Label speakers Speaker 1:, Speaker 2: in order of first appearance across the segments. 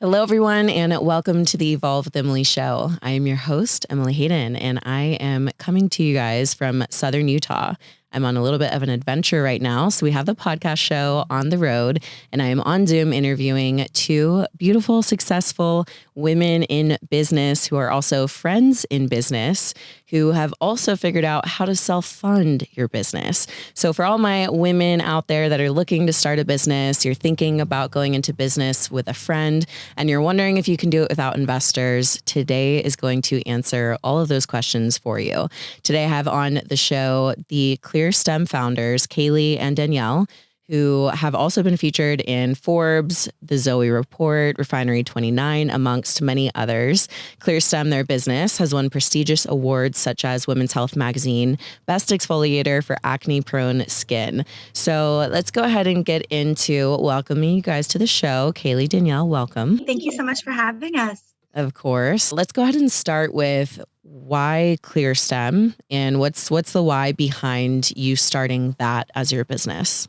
Speaker 1: Hello, everyone, and welcome to the Evolve with Emily show. I am your host, Emily Hayden, and I am coming to you guys from Southern Utah. I'm on a little bit of an adventure right now. So we have the podcast show on the road, and I am on Zoom interviewing two beautiful, successful women in business who are also friends in business, who have also figured out how to self-fund your business. So for all my women out there that are looking to start a business, you're thinking about going into business with a friend, and you're wondering if you can do it without investors, today is going to answer all of those questions for you. Today I have on the show the ClearStem founders, Kaleigh and Danielle, who have also been featured in Forbes, The Zoe Report, Refinery 29, amongst many others. ClearStem, their business, has won prestigious awards such as Women's Health Magazine, Best Exfoliator for Acne-Prone Skin. So let's go ahead and get into welcoming you guys to the show. Kaleigh, Danielle, welcome.
Speaker 2: Thank you so much for having us.
Speaker 1: Of course. Let's go ahead and start with why ClearStem and what's the why behind you starting that as your business?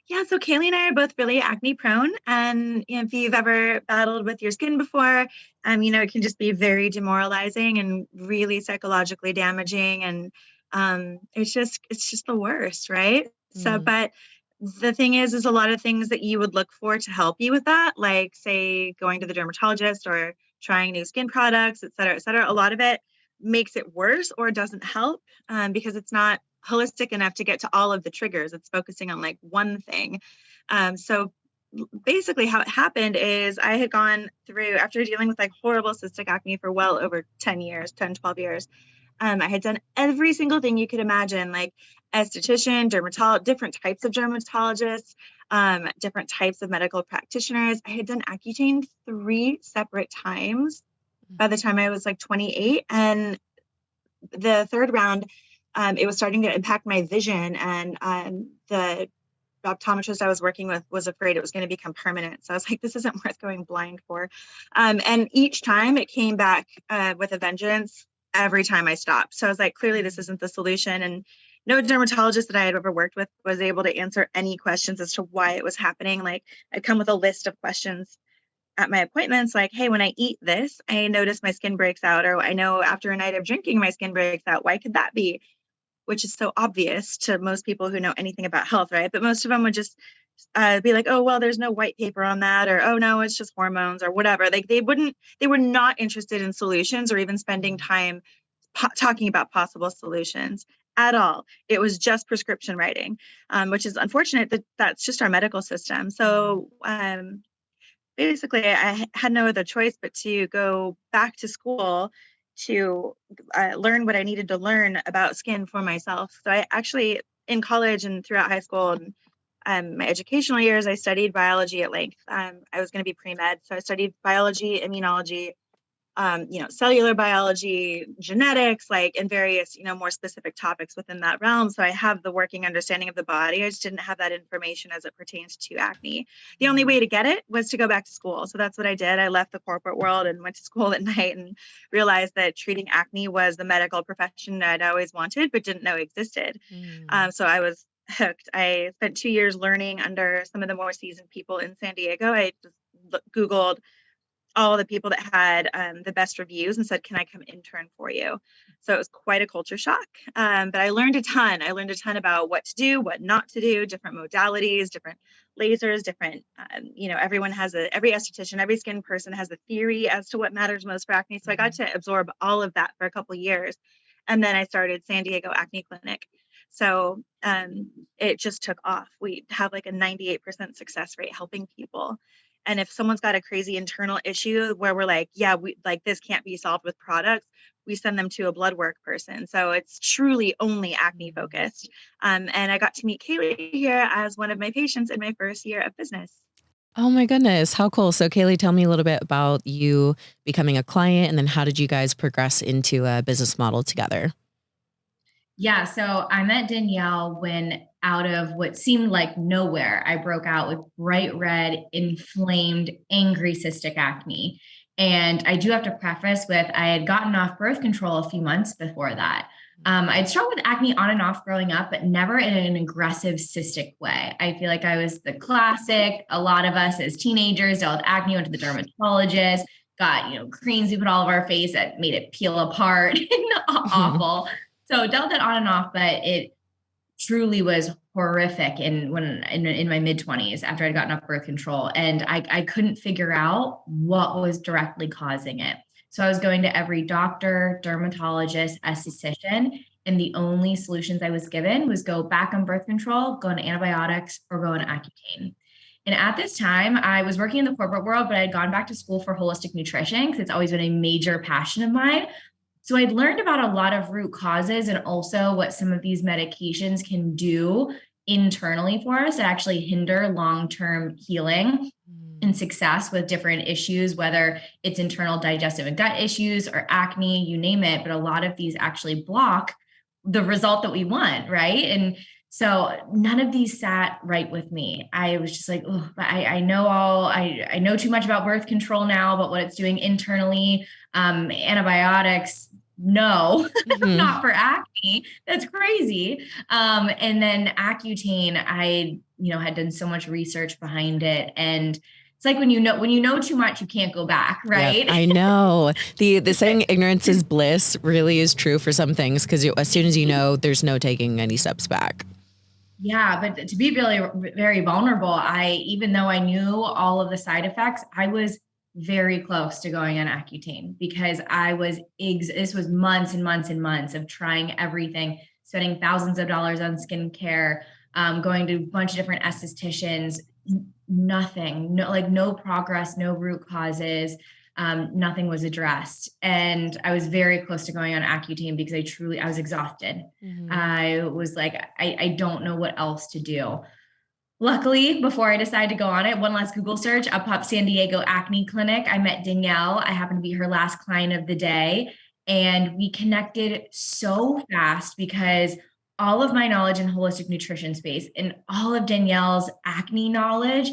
Speaker 2: Yeah, so Kaleigh and I are both really acne prone. And if you've ever battled with your skin before, it can just be very demoralizing and really psychologically damaging. And it's just the worst, right? So, but the thing is a lot of things that you would look for to help you with that, like say going to the dermatologist or trying new skin products, et cetera, et cetera. A lot of it makes it worse or doesn't help because it's not holistic enough to get to all of the triggers. It's focusing on like one thing. So basically how it happened is I had gone through, after dealing with like horrible cystic acne for well over 12 years. I had done every single thing you could imagine, like esthetician, different types of dermatologists, different types of medical practitioners. I had done Accutane 3 separate times by the time I was like 28. And the third round, it was starting to impact my vision. And the optometrist I was working with was afraid it was going to become permanent. So I was like, this isn't worth going blind for. And each time it came back with a vengeance every time I stopped. So I was like, clearly this isn't the solution. And no dermatologist that I had ever worked with was able to answer any questions as to why it was happening. Like I'd come with a list of questions at my appointments, like, hey, when I eat this, I notice my skin breaks out, or I know after a night of drinking, my skin breaks out. Why could that be? Which is so obvious to most people who know anything about health, right? But most of them would just be like, oh, well, there's no white paper on that, or, oh, no, it's just hormones or whatever. Like they were not interested in solutions or even spending time talking about possible solutions at all. It was just prescription writing, which is unfortunate that that's just our medical system. So basically, I had no other choice but to go back to school to learn what I needed to learn about skin for myself. So I actually, in college and throughout high school and my educational years, I studied biology at length. I was going to be pre-med, so I studied biology, immunology, cellular biology, genetics, like in various, more specific topics within that realm. So I have the working understanding of the body. I just didn't have that information as it pertains to acne. The only way to get it was to go back to school. So that's what I did. I left the corporate world and went to school at night and realized that treating acne was the medical profession that I'd always wanted, but didn't know existed. So I was hooked. I spent 2 years learning under some of the more seasoned people in San Diego. I just Googled all the people that had the best reviews and said, can I come intern for you? So it was quite a culture shock. But I learned a ton. I learned a ton about what to do, what not to do, different modalities, different lasers, different, every esthetician, every skin person has a theory as to what matters most for acne. So I got to absorb all of that for a couple of years. And then I started San Diego Acne Clinic. So it just took off. We have like a 98% success rate helping people. And if someone's got a crazy internal issue where we're like, yeah, we like this can't be solved with products, we send them to a blood work person. So it's truly only acne focused. And I got to meet Kaleigh here as one of my patients in my first year of business.
Speaker 1: Oh my goodness, how cool. So Kaleigh, tell me a little bit about you becoming a client, and then how did you guys progress into a business model together?
Speaker 3: Yeah, so I met Danielle when out of what seemed like nowhere, I broke out with bright red, inflamed, angry cystic acne. And I do have to preface with I had gotten off birth control a few months before that. I'd struggled with acne on and off growing up, but never in an aggressive cystic way. I feel like I was the classic. A lot of us as teenagers dealt with acne, went to the dermatologist, got, creams we put all over our face that made it peel apart and awful. So dealt it on and off, but it truly was horrific in my mid-20s after I'd gotten off birth control. And I couldn't figure out what was directly causing it. So I was going to every doctor, dermatologist, esthetician, and the only solutions I was given was go back on birth control, go on antibiotics, or go on Accutane. And at this time, I was working in the corporate world, but I'd gone back to school for holistic nutrition because it's always been a major passion of mine. So I'd learned about a lot of root causes and also what some of these medications can do internally for us that actually hinder long-term healing and success with different issues, whether it's internal digestive and gut issues or acne, you name it. But a lot of these actually block the result that we want, right? And so none of these sat right with me. I was just like, oh, I know too much about birth control now, but what it's doing internally, antibiotics, no, not for acne. That's crazy. And then Accutane, I, had done so much research behind it. And it's like when you know too much, you can't go back, right?
Speaker 1: Yeah, I know. The saying ignorance is bliss really is true for some things, because as soon as you know, there's no taking any steps back.
Speaker 3: Yeah, but to be really very vulnerable, even though I knew all of the side effects, I was very close to going on Accutane because this was months and months and months of trying everything, spending thousands of dollars on skincare, going to a bunch of different estheticians, nothing, no progress, no root causes, nothing was addressed. And I was very close to going on Accutane because I was exhausted. I was like, I don't know what else to do. Luckily, before I decided to go on it, one last Google search, up popped San Diego Acne Clinic. I met Danielle. I happened to be her last client of the day. And we connected so fast because all of my knowledge in holistic nutrition space and all of Danielle's acne knowledge,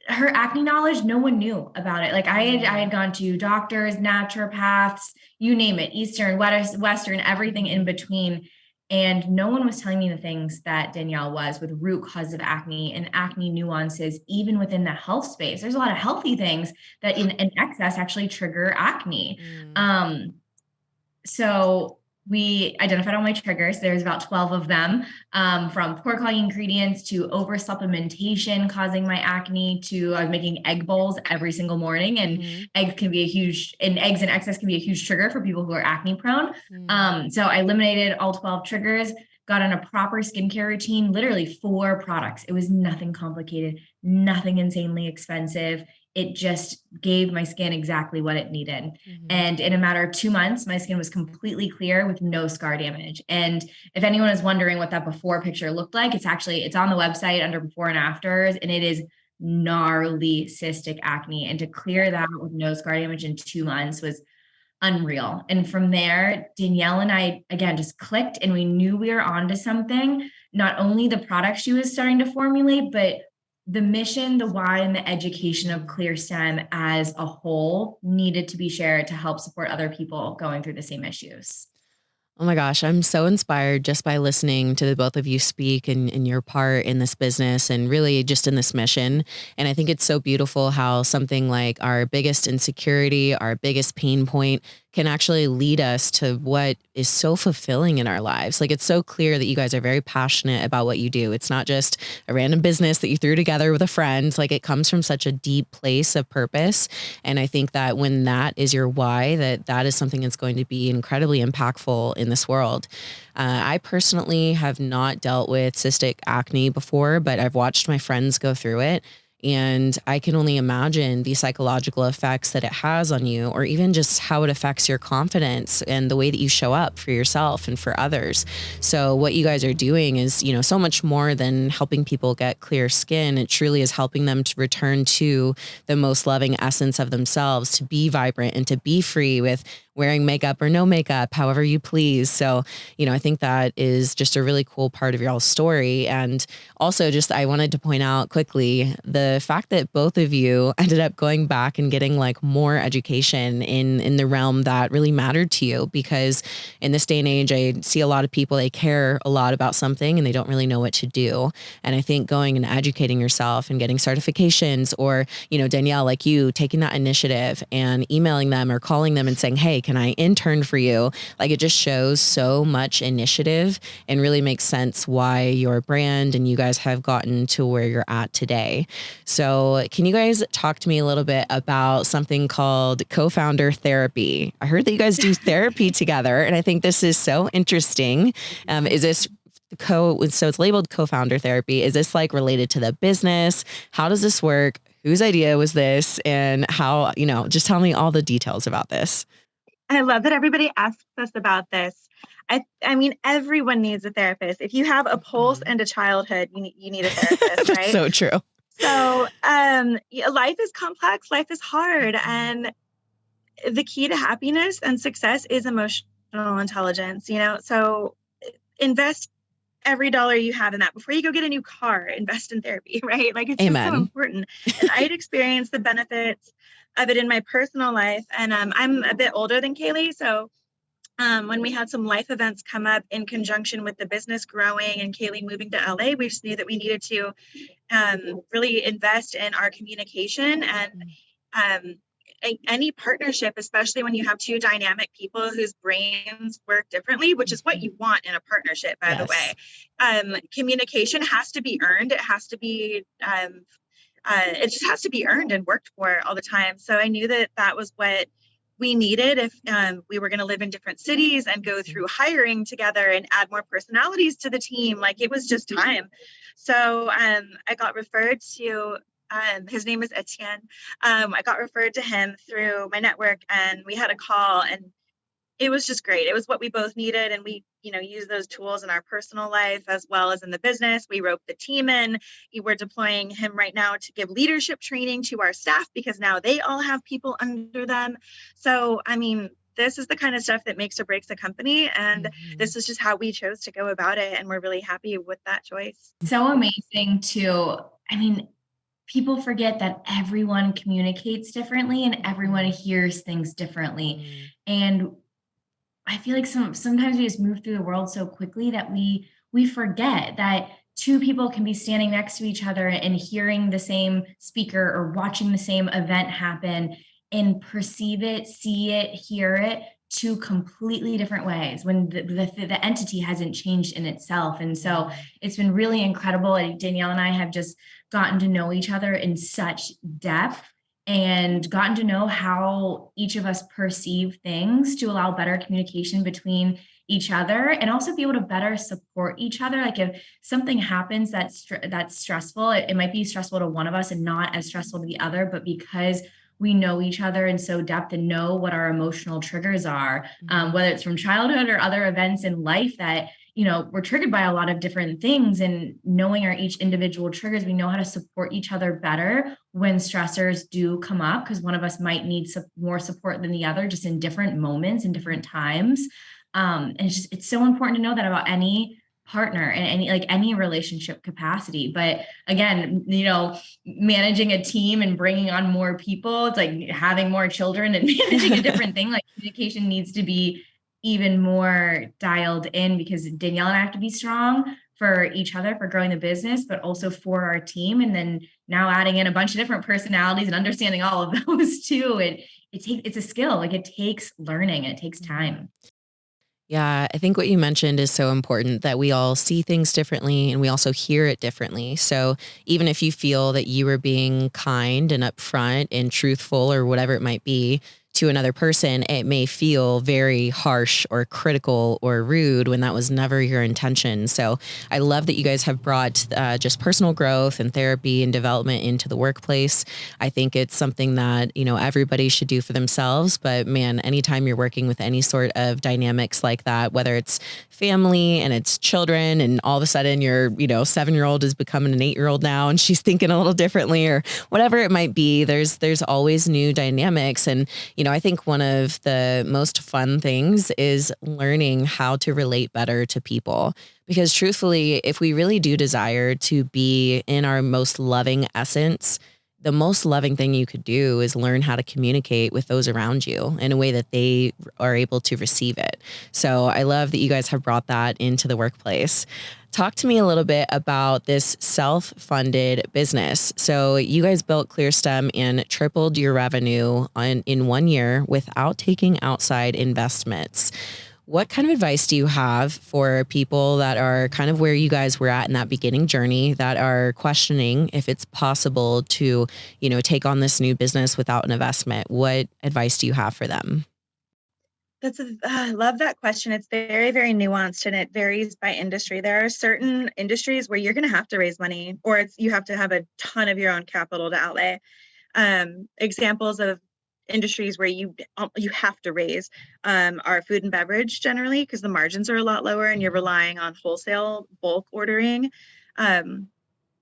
Speaker 3: her acne knowledge, no one knew about it. Like I had gone to doctors, naturopaths, you name it, Eastern, Western, everything in between. And no one was telling me the things that Danielle was with root cause of acne and acne nuances, even within the health space. There's a lot of healthy things that in excess actually trigger acne. So we identified all my triggers. There's about 12 of them, from poor quality ingredients to over supplementation causing my acne to I was making egg bowls every single morning, and eggs in excess can be a huge trigger for people who are acne prone. So I eliminated all 12 triggers, got on a proper skincare routine, literally 4 products. It was nothing complicated, nothing insanely expensive. It just gave my skin exactly what it needed. And in a matter of 2 months, my skin was completely clear with no scar damage. And if anyone is wondering what that before picture looked like, it's on the website under before and afters, and it is gnarly cystic acne. And to clear that with no scar damage in 2 months was unreal. And from there, Danielle and I, again, just clicked, and we knew we were onto something. Not only the product she was starting to formulate, but the mission, the why, and the education of ClearStem as a whole needed to be shared to help support other people going through the same issues.
Speaker 1: Oh my gosh, I'm so inspired just by listening to the both of you speak and your part in this business and really just in this mission. And I think it's so beautiful how something like our biggest insecurity, our biggest pain point can actually lead us to what is so fulfilling in our lives. Like, it's so clear that you guys are very passionate about what you do. It's not just a random business that you threw together with a friend. Like, it comes from such a deep place of purpose. And I think that when that is your why, that is something that's going to be incredibly impactful in this world. I personally have not dealt with cystic acne before, but I've watched my friends go through it. And I can only imagine the psychological effects that it has on you, or even just how it affects your confidence and the way that you show up for yourself and for others. So what you guys are doing is, so much more than helping people get clear skin. It truly is helping them to return to the most loving essence of themselves, to be vibrant and to be free with wearing makeup or no makeup, however you please. So, I think that is just a really cool part of y'all's story. And also just, I wanted to point out quickly the fact that both of you ended up going back and getting like more education in the realm that really mattered to you, because in this day and age, I see a lot of people, they care a lot about something and they don't really know what to do. And I think going and educating yourself and getting certifications, or, Danielle, like you taking that initiative and emailing them or calling them and saying, hey, can I intern for you? Like, it just shows so much initiative and really makes sense why your brand and you guys have gotten to where you're at today. So can you guys talk to me a little bit about something called Co-foudner Therapy? I heard that you guys do therapy together, and I think this is so interesting. Is this so it's labeled Co-foudner Therapy. Is this like related to the business? How does this work? Whose idea was this? And how, just tell me all the details about this.
Speaker 2: I love that everybody asks us about this. I mean, everyone needs a therapist. If you have a pulse and a childhood, you need a therapist,
Speaker 1: That's
Speaker 2: right?
Speaker 1: so true.
Speaker 2: So life is complex. Life is hard. And the key to happiness and success is emotional intelligence, so invest every dollar you have in that. Before you go get a new car, invest in therapy, right? Like, it's just so important. And I'd experienced the benefits of it in my personal life. And I'm a bit older than Kaleigh. So when we had some life events come up in conjunction with the business growing and Kaleigh moving to LA, we just knew that we needed to really invest in our communication and any partnership, especially when you have two dynamic people whose brains work differently, which is what you want in a partnership, by the way. Communication has to be earned. It has to be, it just has to be earned and worked for all the time. So I knew that that was what we needed if we were going to live in different cities and go through hiring together and add more personalities to the team. Like, it was just time. So I got referred to his name is Etienne. I got referred to him through my network, and we had a call, and it was just great. It was what we both needed. And we, use those tools in our personal life as well as in the business. We roped the team in. We're deploying him right now to give leadership training to our staff, because now they all have people under them. So, I mean, this is the kind of stuff that makes or breaks a company. And this is just how we chose to go about it. And we're really happy with that choice.
Speaker 3: So amazing too. I mean, people forget that everyone communicates differently and everyone hears things differently. And I feel like sometimes we just move through the world so quickly that we forget that two people can be standing next to each other and hearing the same speaker or watching the same event happen and perceive it, see it, hear it two completely different ways when the entity hasn't changed in itself. And so it's been really incredible. Danielle and I have just gotten to know each other in such depth and gotten to know how each of us perceive things to allow better communication between each other, and also be able to better support each other. Like, if something happens that's stressful, it might be stressful to one of us and not as stressful to the other, but because we know each other in so depth and know what our emotional triggers are, whether it's from childhood or other events in life that, we're triggered by a lot of different things, and knowing our each individual triggers, we know how to support each other better when stressors do come up, because one of us might need more support than the other, just in different moments and different times. And it's so important to know that about any partner and any relationship capacity. But again, managing a team and bringing on more people, it's like having more children and managing a different thing. Like, communication needs to be even more dialed in, because Danielle and I have to be strong for each other, for growing the business, but also for our team. And then now adding in a bunch of different personalities and understanding all of those too. It's a skill. Like, it takes learning, and it takes time.
Speaker 1: Yeah, I think what you mentioned is so important, that we all see things differently and we also hear it differently. So even if you feel that you were being kind and upfront and truthful or whatever it might be to another person, it may feel very harsh or critical or rude when that was never your intention. So I love that you guys have brought just personal growth and therapy and development into the workplace. I think it's something that, everybody should do for themselves. But man, anytime you're working with any sort of dynamics like that, whether it's family and it's children, and all of a sudden your, 7-year-old is becoming an 8-year-old now and she's thinking a little differently, or whatever it might be, there's always new dynamics. And, I think one of the most fun things is learning how to relate better to people. Because truthfully, if we really do desire to be in our most loving essence, the most loving thing you could do is learn how to communicate with those around you in a way that they are able to receive it. So I love that you guys have brought that into the workplace. Talk to me a little bit about this self-funded business. So you guys built ClearStem and tripled your revenue in 1 year without taking outside investments. What kind of advice do you have for people that are kind of where you guys were at in that beginning journey, that are questioning if it's possible to, take on this new business without an investment? What advice do you have for them?
Speaker 2: I love that question. It's very, very nuanced and it varies by industry. There are certain industries where you're going to have to raise money, or you have to have a ton of your own capital to outlay. Examples of industries where you have to raise are food and beverage generally, because the margins are a lot lower and you're relying on wholesale bulk ordering.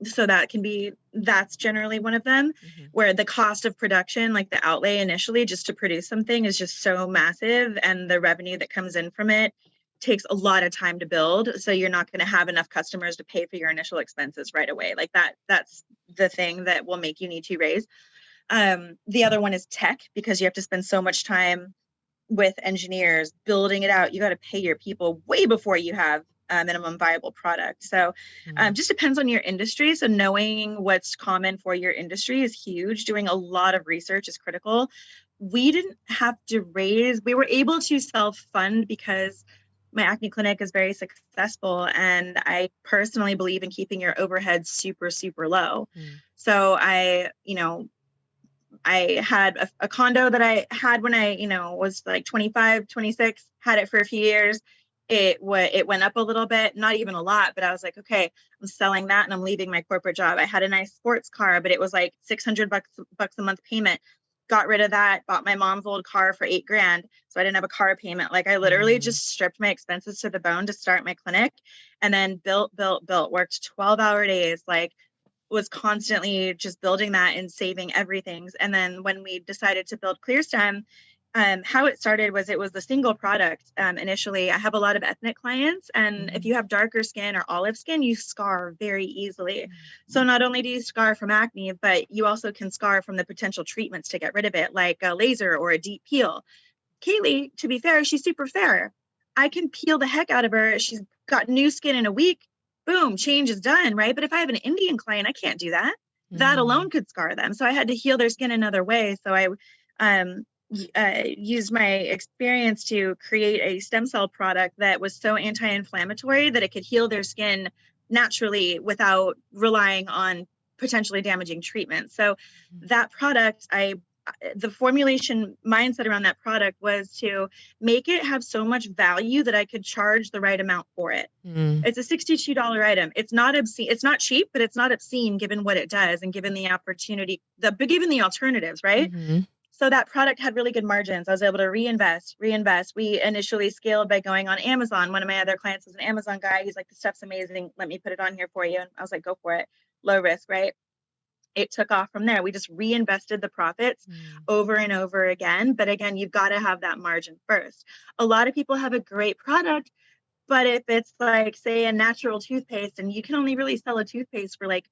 Speaker 2: So that's generally one of them, where the cost of production, like the outlay initially just to produce something, is just so massive, and the revenue that comes in from it takes a lot of time to build. So you're not going to have enough customers to pay for your initial expenses right away. Like that's the thing that will make you need to raise. The other one is tech, because you have to spend so much time with engineers building it out. You got to pay your people way before you have a minimum viable product. So just depends on your industry. So knowing what's common for your industry is huge. Doing a lot of research is critical. We didn't have to raise. We were able to self-fund because my acne clinic is very successful, and I personally believe in keeping your overhead super, super low. So I had a condo that I had when I, was like 25, 26, had it for a few years. It went up a little bit, not even a lot, but I was like, okay, I'm selling that and I'm leaving my corporate job. I had a nice sports car, but it was like $600 a month payment. Got rid of that, bought my mom's old car for $8,000. So I didn't have a car payment. Like I literally just stripped my expenses to the bone to start my clinic, and then built, worked 12-hour days, like was constantly just building that and saving everything. And then when we decided to build ClearStem, how it started was, it was the single product. Initially, I have a lot of ethnic clients, and if you have darker skin or olive skin, you scar very easily. So not only do you scar from acne, but you also can scar from the potential treatments to get rid of it, like a laser or a deep peel. Kaleigh, to be fair, she's super fair. I can peel the heck out of her. She's got new skin in a week. Boom, change is done, right? But if I have an Indian client, I can't do that. That alone could scar them. So I had to heal their skin another way. So I used my experience to create a stem cell product that was so anti-inflammatory that it could heal their skin naturally without relying on potentially damaging treatment. So that product, the formulation mindset around that product was to make it have so much value that I could charge the right amount for it. It's a $62 item. It's not obscene. It's not cheap, but it's not obscene given what it does and given the opportunity, given the alternatives, right? So that product had really good margins. I was able to reinvest. We initially scaled by going on Amazon. One of my other clients was an Amazon guy. He's like, "The stuff's amazing. Let me put it on here for you." And I was like, "Go for it." Low risk, right? It took off from there. We just reinvested the profits over and over again. But again, you've got to have that margin first. A lot of people have a great product, but if it's like, say, a natural toothpaste, and you can only really sell a toothpaste for like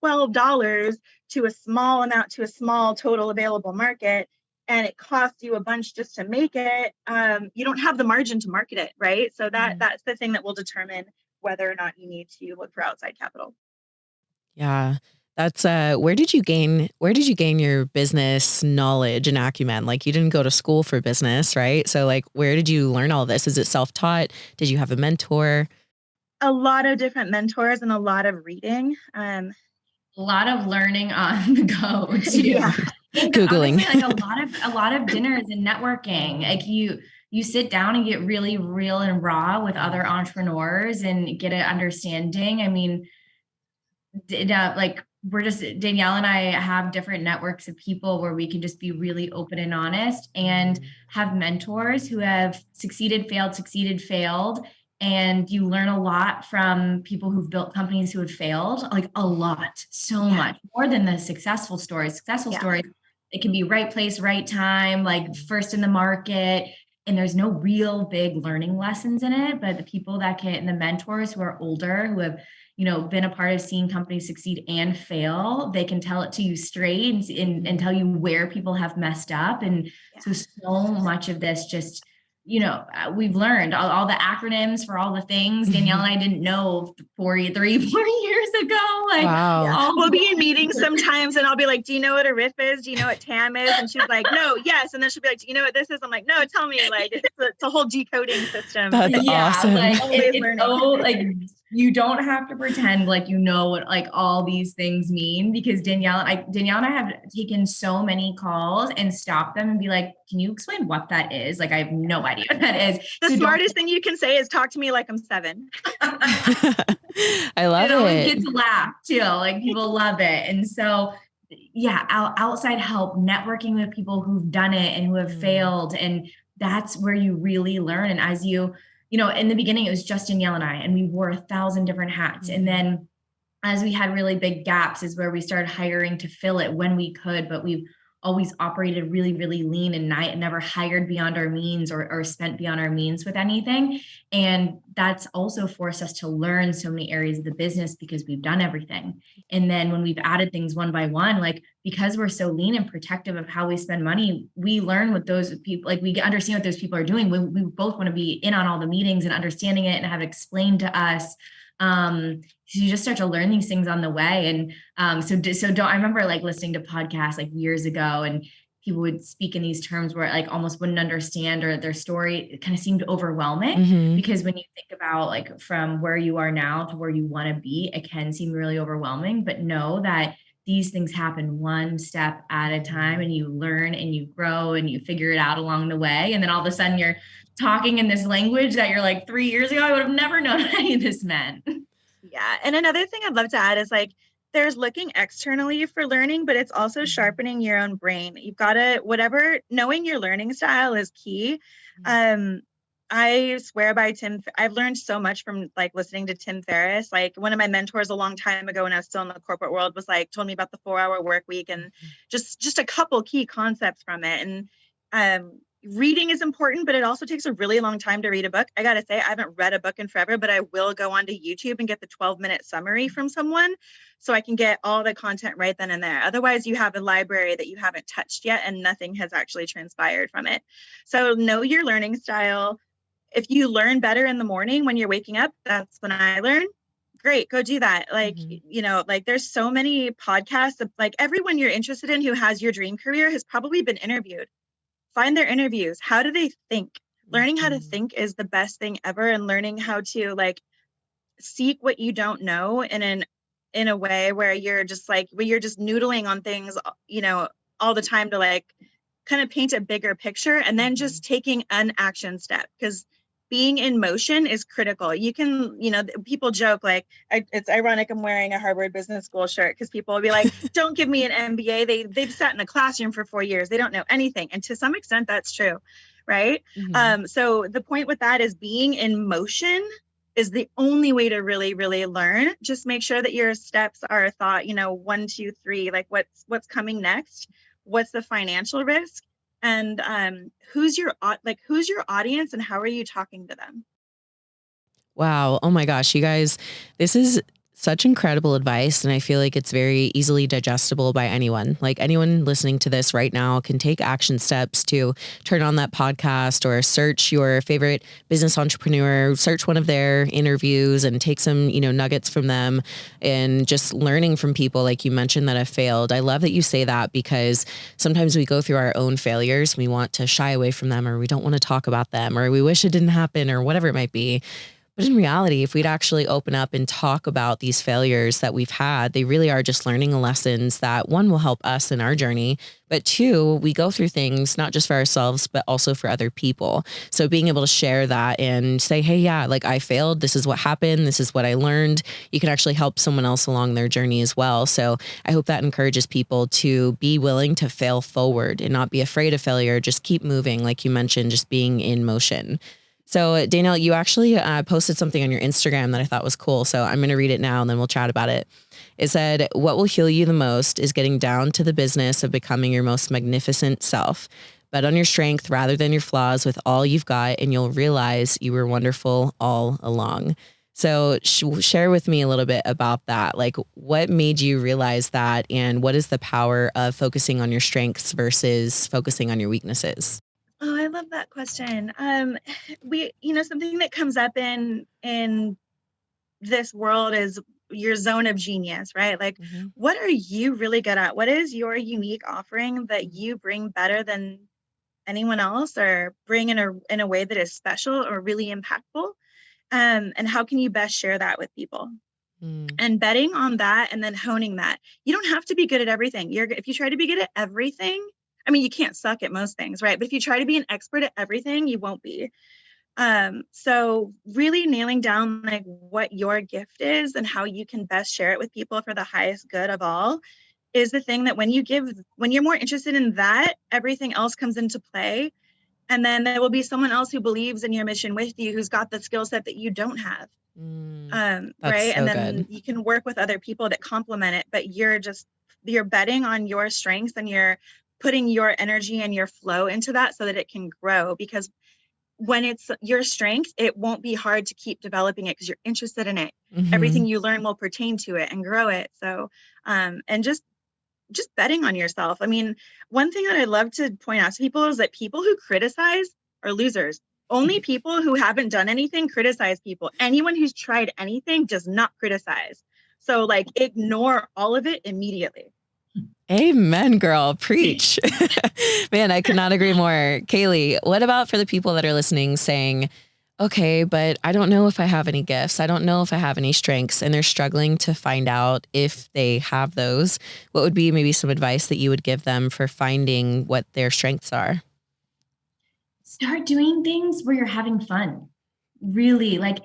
Speaker 2: $12 to a small amount, to a small total available market, and it costs you a bunch just to make it, you don't have the margin to market it, right? So that's the thing that will determine whether or not you need to look for outside capital.
Speaker 1: Yeah. That's where did you gain your business knowledge and acumen? Like, you didn't go to school for business, right? So like, where did you learn all this? Is it self-taught? Did you have a mentor?
Speaker 2: A lot of different mentors and a lot of reading.
Speaker 3: A lot of learning on the go too.
Speaker 1: Yeah. Googling.
Speaker 3: Honestly, like a lot of dinners and networking. Like you sit down and get really real and raw with other entrepreneurs and get an understanding. I mean, Danielle and I have different networks of people where we can just be really open and honest, and have mentors who have succeeded, failed. And you learn a lot from people who've built companies who have failed, like a lot, so much more than the successful stories. Stories it can be right place, right time, like first in the market. And there's no real big learning lessons in it, but the people that can, and the mentors who are older, who have, been a part of seeing companies succeed and fail, they can tell it to you straight and tell you where people have messed up. And so much of this just, we've learned all the acronyms for all the things Danielle and I didn't know 4 years ago. Like,
Speaker 1: wow.
Speaker 2: We'll be in meetings sometimes and I'll be like, do you know what a RIF is? Do you know what TAM is? And she's like, no, yes. And then she'll be like, do you know what this is? I'm like, no, tell me. Like, it's a whole decoding system.
Speaker 1: That's awesome.
Speaker 3: Like, it's so, like, you don't have to pretend like you know what like all these things mean, because Danielle and I have taken so many calls and stopped them and be like, can you explain what that is? Like, I have no idea what that is.
Speaker 2: The smartest thing you can say is talk to me like I'm 7.
Speaker 1: I love it.
Speaker 3: It gets a laugh too. Like, people love it. And so, outside help, networking with people who've done it and who have failed. And that's where you really learn. And as in the beginning, it was just Danielle and I, and we wore 1,000 different hats. And then as we had really big gaps is where we started hiring to fill it when we could, but we've always operated really, really lean and never hired beyond our means or spent beyond our means with anything. And that's also forced us to learn so many areas of the business because we've done everything. And then when we've added things one by one, like, because we're so lean and protective of how we spend money, we learn what those people, like, we understand what those people are doing. We both want to be in on all the meetings and understanding it and have it explained to us. So you just start to learn these things on the way. And I remember like listening to podcasts like years ago, and people would speak in these terms where like almost wouldn't understand, or their story kind of seemed overwhelming, because when you think about like from where you are now to where you want to be, it can seem really overwhelming. But know that these things happen one step at a time, and you learn and you grow and you figure it out along the way. And then all of a sudden you're talking in this language that you're like, 3 years ago, I would have never known what any of this meant.
Speaker 2: Yeah. And another thing I'd love to add is like, there's looking externally for learning, but it's also sharpening your own brain. You've got to, knowing your learning style is key. I swear by I've learned so much from like listening to Tim Ferriss. Like, one of my mentors a long time ago when I was still in the corporate world was like, told me about the 4-hour work week and just a couple key concepts from it. And, reading is important, but it also takes a really long time to read a book. I got to say, I haven't read a book in forever, but I will go onto YouTube and get the 12-minute summary from someone so I can get all the content right then and there. Otherwise, you have a library that you haven't touched yet and nothing has actually transpired from it. So know your learning style. If you learn better in the morning when you're waking up, that's when I learn. Great, go do that. Like, like there's so many podcasts of like everyone you're interested in who has your dream career has probably been interviewed. Find their interviews. How do they think? Learning how to think is the best thing ever. And learning how to like seek what you don't know in a way where you're just noodling on things, all the time to like kind of paint a bigger picture, and then just taking an action step, because being in motion is critical. You can, people joke like, it's ironic I'm wearing a Harvard Business School shirt because people will be like, don't give me an MBA. They've sat in a classroom for 4 years. They don't know anything. And to some extent, that's true. Right. So the point with that is being in motion is the only way to really, really learn. Just make sure that your steps are thought, 1, 2, 3, like what's coming next? What's the financial risk? And who's your audience and how are you talking to them?
Speaker 1: Wow. Oh my gosh, you guys, this is such incredible advice. And I feel like it's very easily digestible by anyone. Like, anyone listening to this right now can take action steps to turn on that podcast or search your favorite business entrepreneur, search one of their interviews and take some, nuggets from them, and just learning from people like you mentioned that have failed. I love that you say that, because sometimes we go through our own failures. We want to shy away from them, or we don't want to talk about them, or we wish it didn't happen, or whatever it might be. But in reality, if we'd actually open up and talk about these failures that we've had, they really are just learning lessons that, one, will help us in our journey, but two, we go through things not just for ourselves, but also for other people. So being able to share that and say, hey, yeah, like I failed. This is what happened. This is what I learned. You can actually help someone else along their journey as well. So I hope that encourages people to be willing to fail forward and not be afraid of failure. Just keep moving. Like you mentioned, just being in motion. So Danielle, you actually posted something on your Instagram that I thought was cool. So I'm going to read it now and then we'll chat about it. It said, what will heal you the most is getting down to the business of becoming your most magnificent self. Bet on your strength rather than your flaws with all you've got, and you'll realize you were wonderful all along. So share with me a little bit about that. Like, what made you realize that, and what is the power of focusing on your strengths versus focusing on your weaknesses?
Speaker 2: Oh, I love that question. Something that comes up in this world is your zone of genius, right? Like, what are you really good at? What is your unique offering that you bring better than anyone else, or bring in a way that is special or really impactful? And how can you best share that with people? And betting on that and then honing that. You don't have to be good at everything. If you try to be good at everything, I mean, you can't suck at most things, right? But if you try to be an expert at everything, you won't be. So really nailing down like what your gift is and how you can best share it with people for the highest good of all is the thing that when you're more interested in that, everything else comes into play. And then there will be someone else who believes in your mission with you, who's got the skill set that you don't have. Right.
Speaker 1: So
Speaker 2: And then
Speaker 1: good.
Speaker 2: you can work with other people that complement it, but you're betting on your strengths and you're putting your energy and your flow into that so that it can grow. Because when it's your strength, it won't be hard to keep developing it because you're interested in it. Everything you learn will pertain to it and grow it. So, and just betting on yourself. I mean, one thing that I love to point out to people is that people who criticize are losers. Only people who haven't done anything criticize people. Anyone who's tried anything does not criticize. So like, ignore all of it immediately.
Speaker 1: Amen, girl. Preach. Man, I could not agree more. Kaleigh, what about for the people that are listening saying, okay, but I don't know if I have any gifts. I don't know if I have any strengths, and they're struggling to find out if they have those. What would be maybe some advice that you would give them for finding what their strengths are?
Speaker 3: Start doing things where you're having fun. Really, like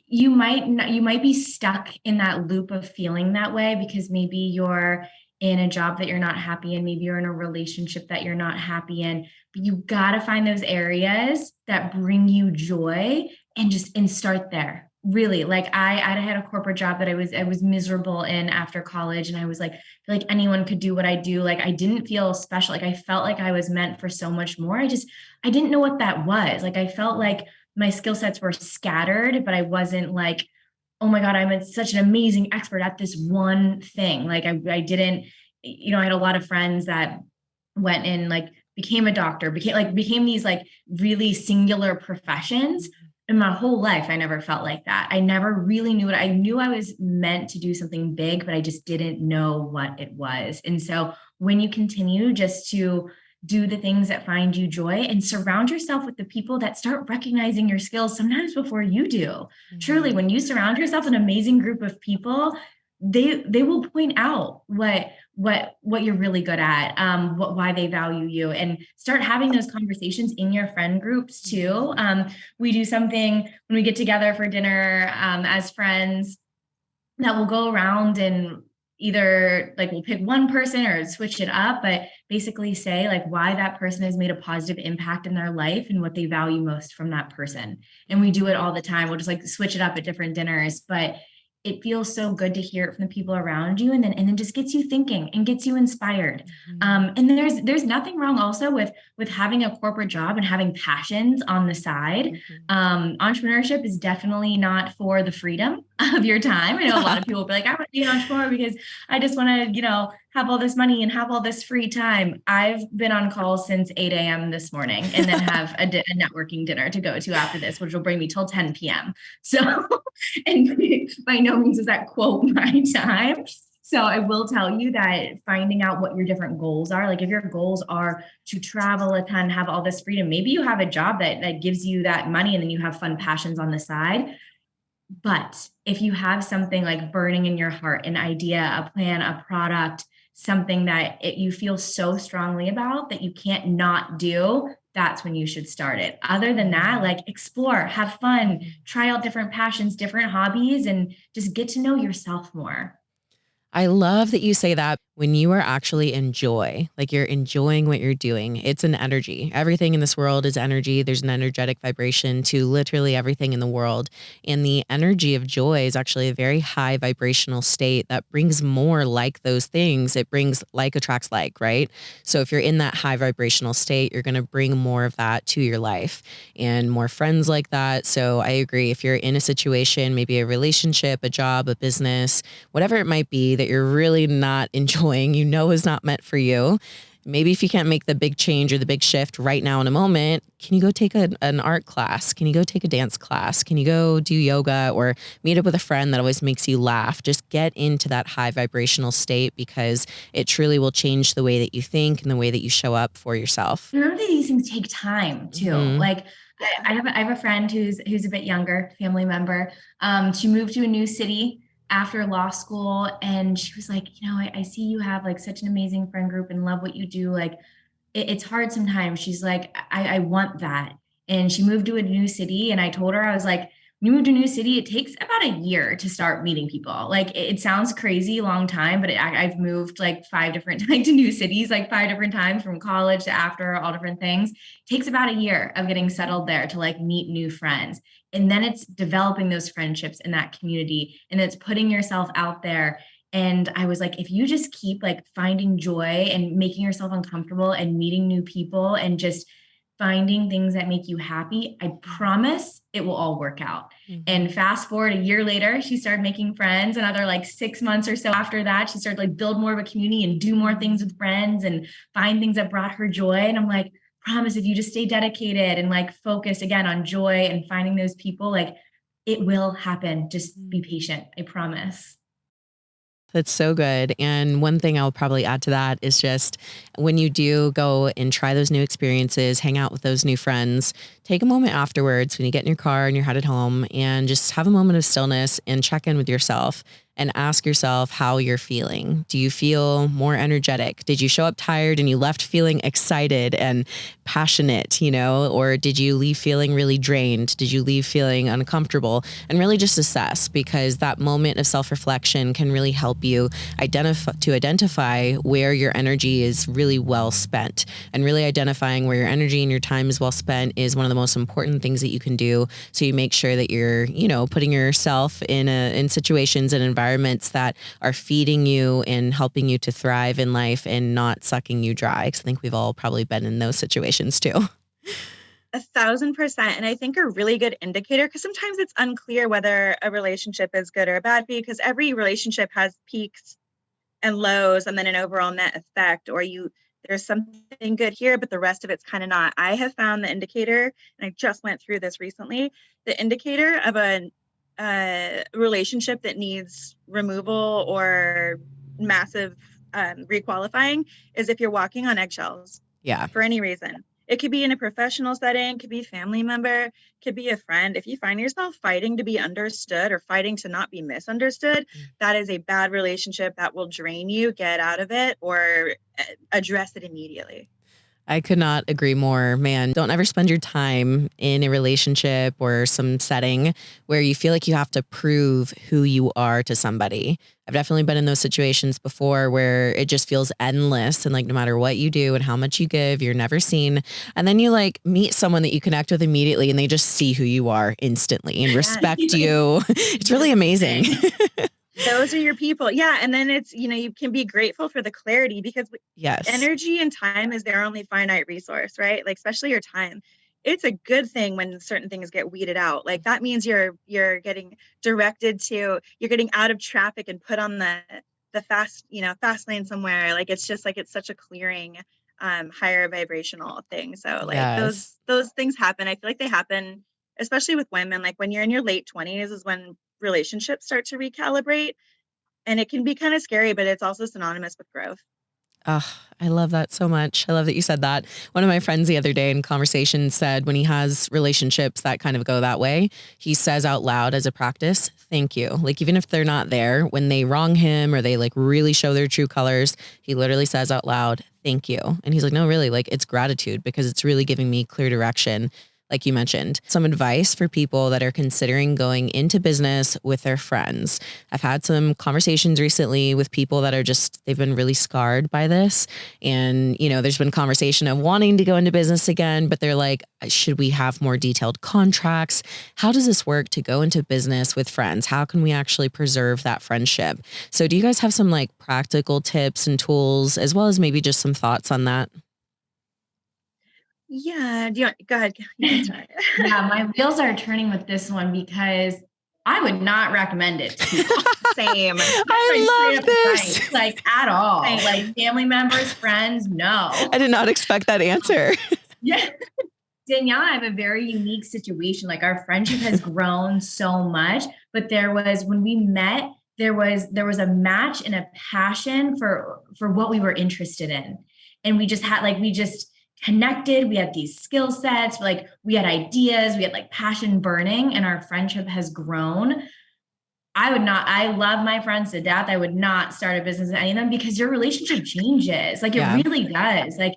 Speaker 3: you might be stuck in that loop of feeling that way because maybe you're in a job that you're not happy in, maybe you're in a relationship that you're not happy in, but you got to find those areas that bring you joy and start there. Really, like I had a corporate job that I was miserable in after college, and I was like, I feel like anyone could do what I do. Like I didn't feel special. Like I felt like I was meant for so much more. I didn't know what that was. Like I felt like my skill sets were scattered, but I wasn't like, oh my God, I'm such an amazing expert at this one thing. Like I didn't, I had a lot of friends that went and like became a doctor, became these like really singular professions. In my whole life, I never felt like that. I never really knew I knew I was meant to do something big, but I just didn't know what it was. And so when you continue just to do the things that find you joy and surround yourself with the people that start recognizing your skills sometimes before you do. Truly, when you surround yourself with an amazing group of people, they will point out what you're really good at, why they value you, and start having those conversations in your friend groups too. We do something when we get together for dinner as friends that will go around and either like we'll pick one person or switch it up, but basically say like why that person has made a positive impact in their life and what they value most from that person. And we do it all the time. We'll just like switch it up at different dinners, but it feels so good to hear it from the people around you, and then just gets you thinking and gets you inspired. And there's nothing wrong also with having a corporate job and having passions on the side. Entrepreneurship is definitely not for the freedom of your time. I know a lot of people will be like, I want to be an entrepreneur because I just want to, have all this money and have all this free time. I've been on call since 8 a.m. this morning and then have a networking dinner to go to after this, which will bring me till 10 p.m. So, and by no means is that quote my time. So I will tell you that finding out what your different goals are, like if your goals are to travel a ton, have all this freedom, maybe you have a job that gives you that money and then you have fun passions on the side. But if you have something like burning in your heart, an idea, a plan, a product, something that you feel so strongly about that you can't not do, that's when you should start it. Other than that, like explore, have fun, try out different passions, different hobbies, and just get to know yourself more.
Speaker 1: I love that you say that. when you are actually in joy, like you're enjoying what you're doing, it's an energy. Everything in this world is energy. There's an energetic vibration to literally everything in the world. And the energy of joy is actually a very high vibrational state that brings more like those things. It brings like attracts like, right? So if you're in that high vibrational state, you're going to bring more of that to your life and more friends like that. So I agree. If you're in a situation, maybe a relationship, a job, a business, whatever it might be that you're really not enjoying, is not meant for you. Maybe if you can't make the big change or the big shift right now in a moment, can you go take an art class? Can you go take a dance class? Can you go do yoga or meet up with a friend that always makes you laugh? Just get into that high vibrational state because it truly will change the way that you think and the way that you show up for yourself.
Speaker 3: Remember that these things take time too. Like I have a friend who's a bit younger, family member. She moved to a new city after law school. And she was like, I see you have like such an amazing friend group and love what you do. Like it's hard sometimes. She's like, I want that. And she moved to a new city. And I told her, I was like, when you move to a new city, it takes about a year to start meeting people. Like it sounds crazy, long time, but I've moved like 5 different times to new cities, like 5 different times from college to after, all different things. It takes about a year of getting settled there to like meet new friends. And then it's developing those friendships in that community, and it's putting yourself out there. And I was like, if you just keep like finding joy and making yourself uncomfortable and meeting new people and just finding things that make you happy, I promise it will all work out. And fast forward a year later, she started making friends. Another like 6 months or so after that, she started like build more of a community and do more things with friends and find things that brought her joy. And I'm like, promise, if you just stay dedicated and like focused again on joy and finding those people, like it will happen. Just be patient. I promise.
Speaker 1: That's so good. And one thing I'll probably add to that is just when you do go and try those new experiences, hang out with those new friends, take a moment afterwards when you get in your car and you're headed home and just have a moment of stillness and check in with yourself and ask yourself how you're feeling. Do you feel more energetic? Did you show up tired and you left feeling excited and passionate, or did you leave feeling really drained? Did you leave feeling uncomfortable? And really just assess, because that moment of self-reflection can really help you identify where your energy is really well spent. And really identifying where your energy and your time is well spent is one of the most important things that you can do. So you make sure that you're, putting yourself in situations and environments that are feeding you and helping you to thrive in life and not sucking you dry. Because I think we've all probably been in those situations too.
Speaker 2: 1,000%. And I think a really good indicator, because sometimes it's unclear whether a relationship is good or bad, because every relationship has peaks and lows and then an overall net effect, or there's something good here, but the rest of it's kind of not. I have found the indicator, and I just went through this recently, the indicator of a relationship that needs removal or massive requalifying is if you're walking on eggshells.
Speaker 1: Yeah.
Speaker 2: For any reason. It could be in a professional setting, could be a family member, could be a friend. If you find yourself fighting to be understood or fighting to not be misunderstood, that is a bad relationship that will drain you. Get out of it or address it immediately.
Speaker 1: I could not agree more, man. Don't ever spend your time in a relationship or some setting where you feel like you have to prove who you are to somebody. I've definitely been in those situations before where it just feels endless. And like, no matter what you do and how much you give, you're never seen. And then you like meet someone that you connect with immediately and they just see who you are instantly and respect you. It's really amazing.
Speaker 2: Those are your people. Yeah. And then it's, you can be grateful for the clarity, because
Speaker 1: yes,
Speaker 2: energy and time is their only finite resource, right? Like, especially your time. It's a good thing when certain things get weeded out. Like that means you're getting directed to, you're getting out of traffic and put on the fast lane somewhere. Like, it's just like, it's such a clearing, higher vibrational thing. So like
Speaker 1: yes.
Speaker 2: those things happen. I feel like they happen, especially with women. Like when you're in your late 20s is when relationships start to recalibrate, and it can be kind of scary, but it's also synonymous with growth.
Speaker 1: Oh, I love that so much. I love that you said that. One of my friends the other day in conversation said when he has relationships that kind of go that way, he says out loud as a practice, thank you. Like, even if they're not there, when they wrong him or they like really show their true colors, he literally says out loud, thank you. And he's like, no, really, like it's gratitude, because it's really giving me clear direction. like you mentioned, some advice for people that are considering going into business with their friends. I've had some conversations recently with people that are they've been really scarred by this. And, there's been conversation of wanting to go into business again, but they're like, should we have more detailed contracts? How does this work to go into business with friends? How can we actually preserve that friendship? So do you guys have some like practical tips and tools, as well as maybe just some thoughts on that?
Speaker 2: Yeah. Go ahead. You can start.
Speaker 3: Yeah, my wheels are turning with this one because I would not recommend it to people.
Speaker 2: Same.
Speaker 1: I love this.
Speaker 3: Like at all.
Speaker 2: Same.
Speaker 3: Like family members, friends, no.
Speaker 1: I did not expect that answer.
Speaker 3: Yeah. Danielle and I have a very unique situation. Like our friendship has grown so much, but when we met, there was a match and a passion for what we were interested in. And we just connected. We had these skill sets, like we had ideas, we had like passion burning, and our friendship has grown. I love my friends to death. I would not start a business with any of them because your relationship changes. Like it really does. Like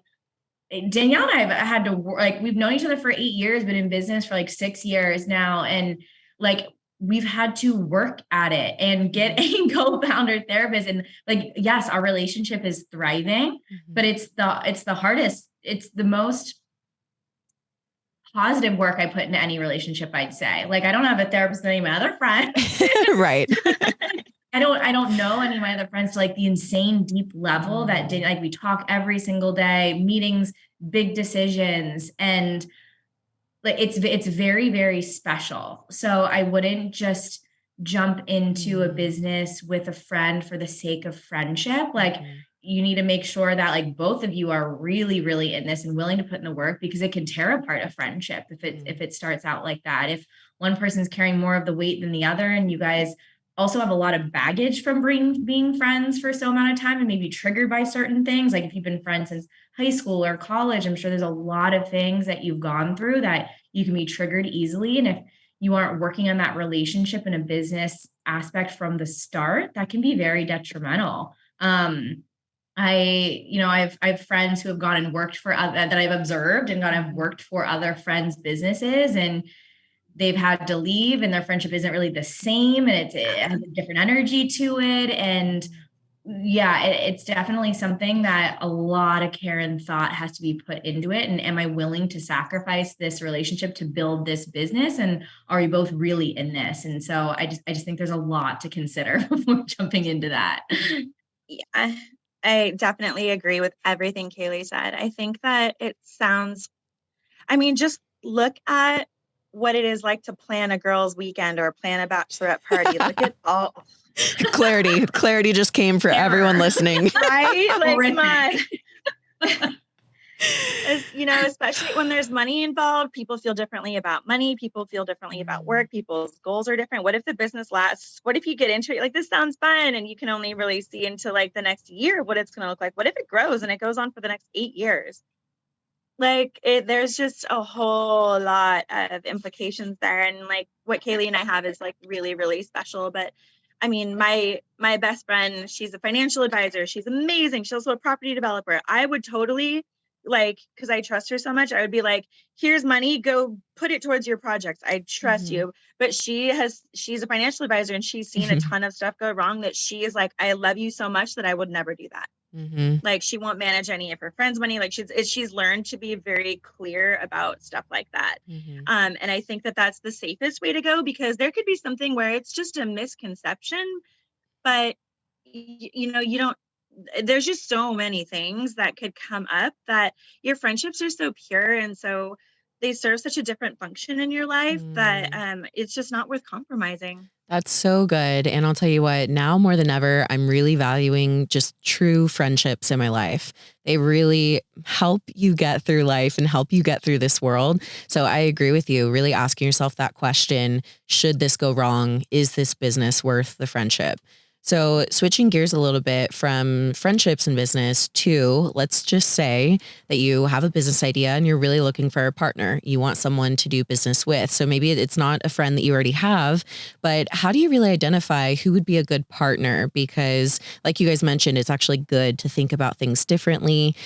Speaker 3: Danielle and I have had to we've known each other for 8 years, been in business for like 6 years now. And like, we've had to work at it and get a co-founder therapist. And like, yes, our relationship is thriving, but it's the hardest. It's the most positive work I put into any relationship, I'd say. Like, I don't have a therapist with any of my other friends.
Speaker 1: Right.
Speaker 3: I don't know any of my other friends to like the insane deep level that we talk every single day, meetings, big decisions, and like it's very, very special. So I wouldn't just jump into a business with a friend for the sake of friendship. Like you need to make sure that like both of you are really, really in this and willing to put in the work, because it can tear apart a friendship if it starts out like that. If one person's carrying more of the weight than the other, and you guys also have a lot of baggage from being friends for so amount of time and maybe triggered by certain things. Like if you've been friends since high school or college, I'm sure there's a lot of things that you've gone through that you can be triggered easily. And if you aren't working on that relationship in a business aspect from the start, that can be very detrimental. I've friends who have gone and worked for that I've observed and gone and worked for other friends' businesses, and they've had to leave and their friendship isn't really the same, and it has a different energy to it. And yeah, it's definitely something that a lot of care and thought has to be put into it. And am I willing to sacrifice this relationship to build this business? And are we both really in this? And so I just think there's a lot to consider before jumping into that.
Speaker 2: Yeah, I definitely agree with everything Kaleigh said. I think that just look at what it is like to plan a girls' weekend or plan a bachelorette party. Look at all
Speaker 1: clarity just came for everyone listening.
Speaker 2: Right? Like, especially when there's money involved, people feel differently about money. People feel differently about work. People's goals are different. What if the business lasts? What if you get into it? Like, this sounds fun, and you can only really see into like the next year what it's going to look like. What if it grows and it goes on for the next 8 years? Like there's just a whole lot of implications there. And like what Kaleigh and I have is like really, really special. But I mean, my best friend, she's a financial advisor. She's amazing. She's also a property developer. I would totally because I trust her so much, I would be like, here's money, go put it towards your projects. I trust you. But she's a financial advisor, and she's seen a ton of stuff go wrong that she is like, I love you so much that I would never do that. Like she won't manage any of her friends' money. Like she's learned to be very clear about stuff like that. And I think that that's the safest way to go, because there could be something where it's just a misconception, but you don't, there's just so many things that could come up that your friendships are so pure. And so they serve such a different function in your life that it's just not worth compromising.
Speaker 1: That's so good. And I'll tell you what, now more than ever, I'm really valuing just true friendships in my life. They really help you get through life and help you get through this world. So I agree with you, really asking yourself that question, should this go wrong? Is this business worth the friendship? So switching gears a little bit from friendships and business to, let's just say that you have a business idea and you're really looking for a partner. You want someone to do business with. So maybe it's not a friend that you already have, but how do you really identify who would be a good partner? Because like you guys mentioned, it's actually good to think about things differently.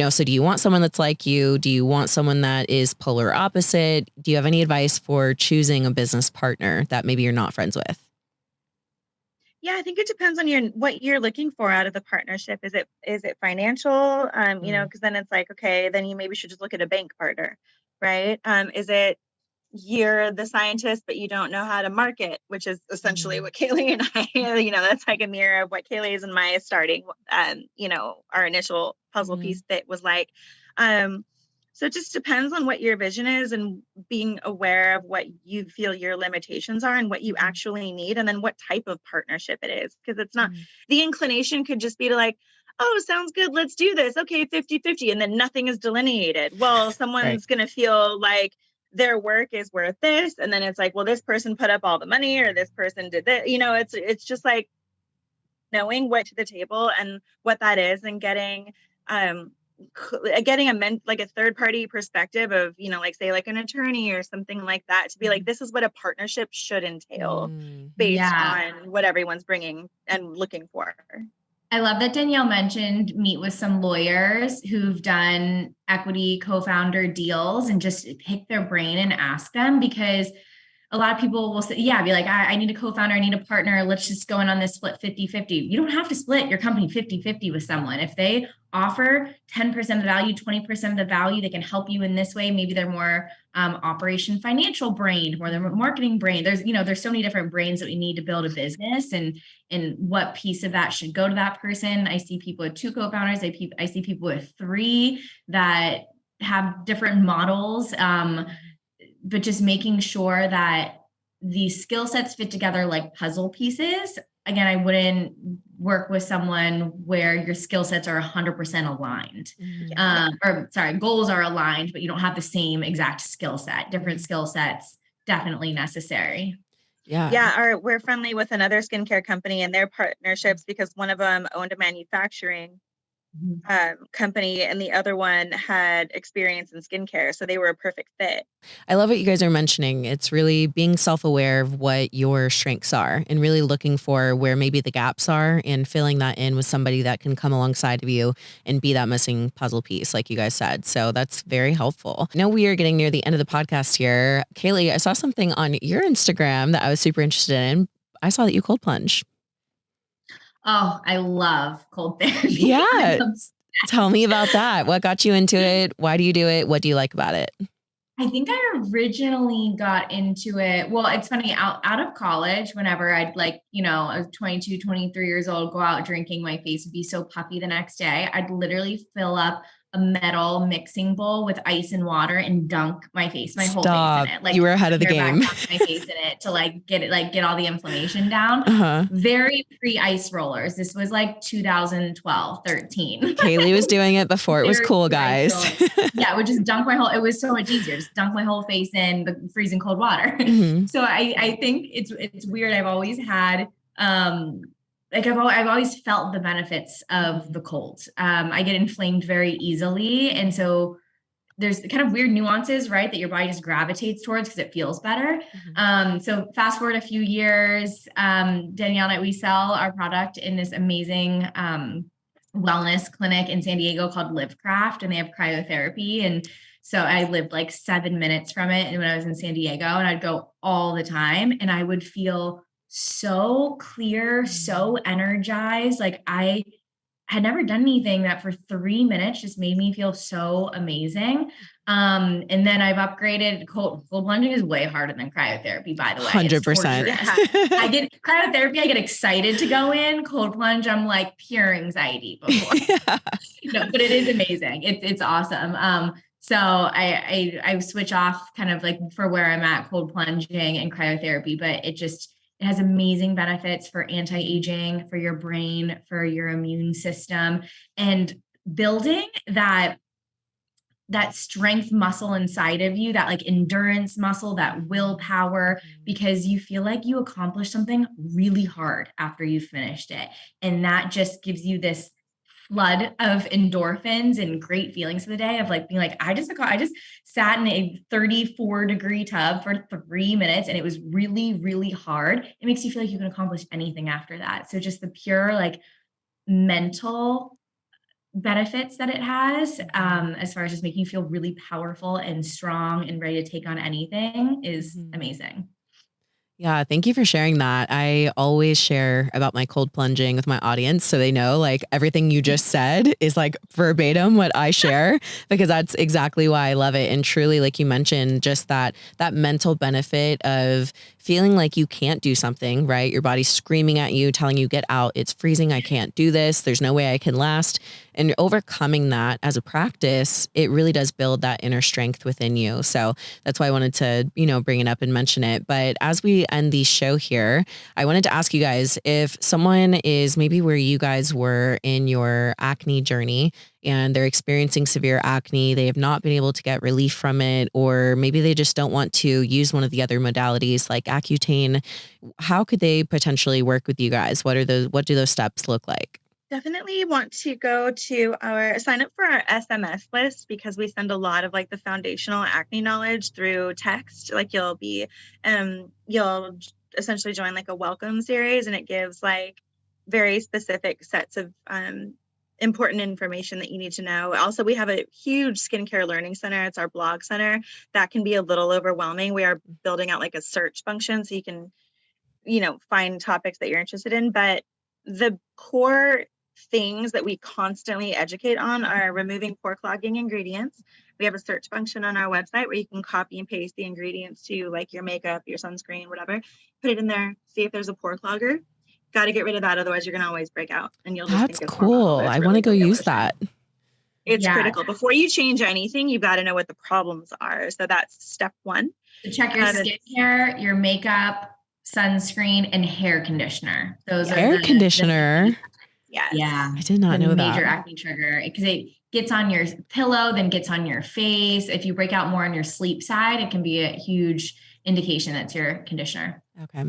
Speaker 1: So do you want someone that's like you? Do you want someone that is polar opposite? Do you have any advice for choosing a business partner that maybe you're not friends with?
Speaker 2: Yeah, I think it depends on what you're looking for out of the partnership. Is it financial? Because then it's like, okay, then you maybe should just look at a bank partner, right? Is it you're the scientist, but you don't know how to market, which is essentially what Kaleigh and I, that's like a mirror of what Kaleigh's and my starting, our initial puzzle piece that was like. So it just depends on what your vision is and being aware of what you feel your limitations are and what you actually need, and then what type of partnership it is. Because it's not, the inclination could just be to like, oh, sounds good, let's do this. Okay, 50-50, and then nothing is delineated. Well, someone's going to feel like their work is worth this. And then it's like, well, this person put up all the money or this person did that. It's just like knowing what to the table and what that is, and getting a third party perspective of, like say like an attorney or something like that, to be like, this is what a partnership should entail based on what everyone's bringing and looking for.
Speaker 3: I love that Danielle mentioned meet with some lawyers who've done equity co-founder deals and just pick their brain and ask them, because a lot of people will say, be like, I need a co-founder, I need a partner. Let's just go in on this split 50-50. You don't have to split your company 50-50 with someone. If they offer 10% of the value, 20% of the value, they can help you in this way. Maybe they're more operation financial brain, or they're marketing brain. There's so many different brains that we need to build a business, and what piece of that should go to that person. I see people with 2 co-founders. I see people with 3 that have different models. But just making sure that these skill sets fit together like puzzle pieces. Again, I wouldn't work with someone where your skill sets are 100% aligned. Goals are aligned, but you don't have the same exact skill set. Different skill sets, definitely necessary.
Speaker 2: Yeah. We're friendly with another skincare company and their partnerships, because one of them owned a manufacturing company and the other one had experience in skincare, so they were a perfect fit.
Speaker 1: I love what you guys are mentioning. It's really being self-aware of what your strengths are and really looking for where maybe the gaps are and filling that in with somebody that can come alongside of you and be that missing puzzle piece, like you guys said. So that's very helpful. I know we are getting near the end of the podcast here. Kaleigh, I saw something on your Instagram that I was super interested in. I saw that you cold plunge.
Speaker 3: Oh, I love cold therapy.
Speaker 1: Yeah. Tell me about that. What got you into it? Why do you do it? What do you like about it?
Speaker 3: I think I originally got into it. Well, it's funny, out of college, whenever I was 22, 23 years old, go out drinking, my face would be so puffy the next day. I'd literally fill up a metal mixing bowl with ice and water and dunk my whole face in it.
Speaker 1: You were ahead of the game.
Speaker 3: My face in it to get all the inflammation down. Very pre-ice rollers. This was 2012, 13.
Speaker 1: Kaleigh was doing it before it was cool, guys.
Speaker 3: Yeah, I would just dunk it was so much easier. Just dunk my whole face in the freezing cold water. So I think it's weird. I've always had, I've always felt the benefits of the cold. I get inflamed very easily. And so there's kind of weird nuances, right, that your body just gravitates towards because it feels better. So fast forward a few years, Danielle and I, we sell our product in this amazing wellness clinic in San Diego called LiveCraft, and they have cryotherapy. And so I lived 7 minutes from it. And when I was in San Diego, and I'd go all the time, and I would feel so clear, so energized. I had never done anything that for 3 minutes just made me feel so amazing. And then I've upgraded. Cold plunging is way harder than cryotherapy, by the way.
Speaker 1: 100%.
Speaker 3: I get cryotherapy, I get excited to go in. Cold plunge, I'm pure anxiety before. No, but it is amazing. It's awesome. So I switch off kind of for where I'm at, cold plunging and cryotherapy, but it has amazing benefits for anti-aging, for your brain, for your immune system, and building that that strength muscle inside of you, that like endurance muscle, that willpower, because you feel like you accomplished something really hard after you finished it. And that just gives you this flood of endorphins and great feelings for the day of like being like, I just sat in a 34-degree tub for 3 minutes and it was really, really hard. It makes you feel like you can accomplish anything after that. So just the pure like mental benefits that it has, as far as just making you feel really powerful and strong and ready to take on anything is amazing.
Speaker 1: Yeah, thank you for sharing that. I always share about my cold plunging with my audience so they know like everything you just said is like verbatim what I share, because that's exactly why I love it. And truly, like you mentioned, just that mental benefit of feeling like you can't do something, right? Your body's screaming at you, telling you, get out. It's freezing. I can't do this. There's no way I can last. And overcoming that as a practice, it really does build that inner strength within you. So that's why I wanted to, bring it up and mention it. But as we end the show here, I wanted to ask you guys if someone is maybe where you guys were in your acne journey and they're experiencing severe acne, they have not been able to get relief from it, or maybe they just don't want to use one of the other modalities like Accutane, how could they potentially work with you guys? What do those steps look like?
Speaker 2: Definitely want to go to sign up for our SMS list, because we send a lot of like the foundational acne knowledge through text. Like you'll essentially join like a welcome series, and it gives like very specific sets of important information that you need to know. Also, we have a huge skincare learning center. It's our blog center. That can be a little overwhelming. We are building out like a search function so you can, find topics that you're interested in. But the core things that we constantly educate on are removing pore clogging ingredients. We have a search function on our website where you can copy and paste the ingredients to like your makeup, your sunscreen, whatever, put it in there, see if there's a pore clogger. Got to get rid of that. Otherwise you're going to always break out and you'll just
Speaker 1: That's
Speaker 2: think it's
Speaker 1: cool.
Speaker 2: hormonal.
Speaker 1: I want to go use that.
Speaker 2: It's critical. Before you change anything, you've got to know what the problems are. So that's step one.
Speaker 3: So check your skincare, your makeup, sunscreen, and hair conditioner. Those are
Speaker 1: hair conditioner.
Speaker 3: Yeah.
Speaker 1: I did not know that.
Speaker 3: Major acne trigger, because it gets on your pillow, then gets on your face. If you break out more on your sleep side, it can be a huge indication that's your conditioner.
Speaker 1: Okay.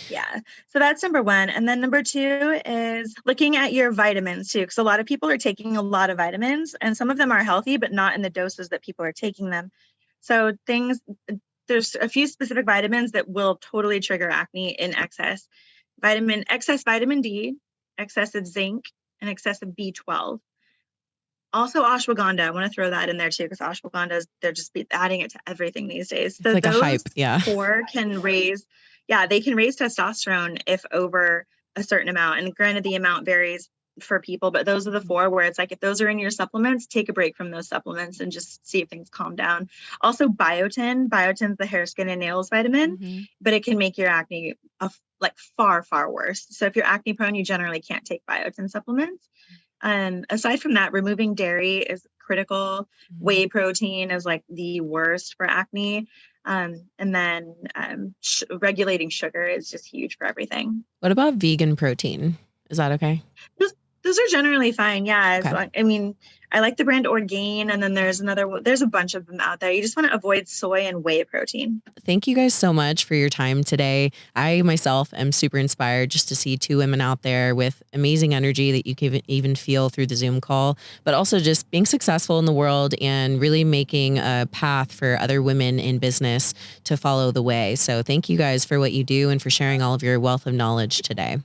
Speaker 2: Yeah. So that's number one. And then number two is looking at your vitamins too, because a lot of people are taking a lot of vitamins and some of them are healthy, but not in the doses that people are taking them. So there's a few specific vitamins that will totally trigger acne in excess. Excess vitamin D, excessive zinc, and excessive B12. Also ashwagandha. I want to throw that in there too, because ashwagandha, they're just adding it to everything these days. So
Speaker 1: it's like
Speaker 2: those
Speaker 1: a hype. Yeah.
Speaker 2: four can raise testosterone if over a certain amount. And granted, the amount varies for people, but those are the four where it's like, if those are in your supplements, take a break from those supplements and just see if things calm down. Also biotin. Biotin's the hair, skin, and nails vitamin, but it can make your acne far, far worse. So if you're acne prone, you generally can't take biotin supplements. Aside from that, removing dairy is critical. Whey protein is like the worst for acne. And then regulating sugar is just huge for everything.
Speaker 1: What about vegan protein? Is that okay?
Speaker 2: Those are generally fine. Yeah.
Speaker 1: Okay.
Speaker 2: I like the brand Orgain, and then there's a bunch of them out there. You just want to avoid soy and whey protein.
Speaker 1: Thank you guys so much for your time today. I myself am super inspired just to see two women out there with amazing energy that you can even feel through the Zoom call, but also just being successful in the world and really making a path for other women in business to follow the way. So thank you guys for what you do and for sharing all of your wealth of knowledge today.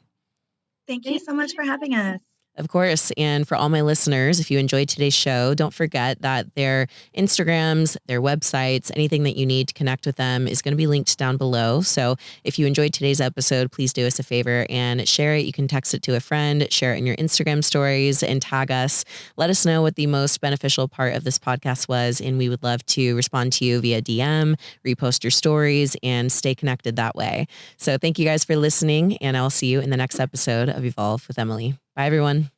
Speaker 2: Thank you so much for having us.
Speaker 1: Of course. And for all my listeners, if you enjoyed today's show, don't forget that their Instagrams, their websites, anything that you need to connect with them is going to be linked down below. So if you enjoyed today's episode, please do us a favor and share it. You can text it to a friend, share it in your Instagram stories, and tag us. Let us know what the most beneficial part of this podcast was. And we would love to respond to you via DM, repost your stories, and stay connected that way. So thank you guys for listening, and I'll see you in the next episode of Evolve with Emily. Bye, everyone.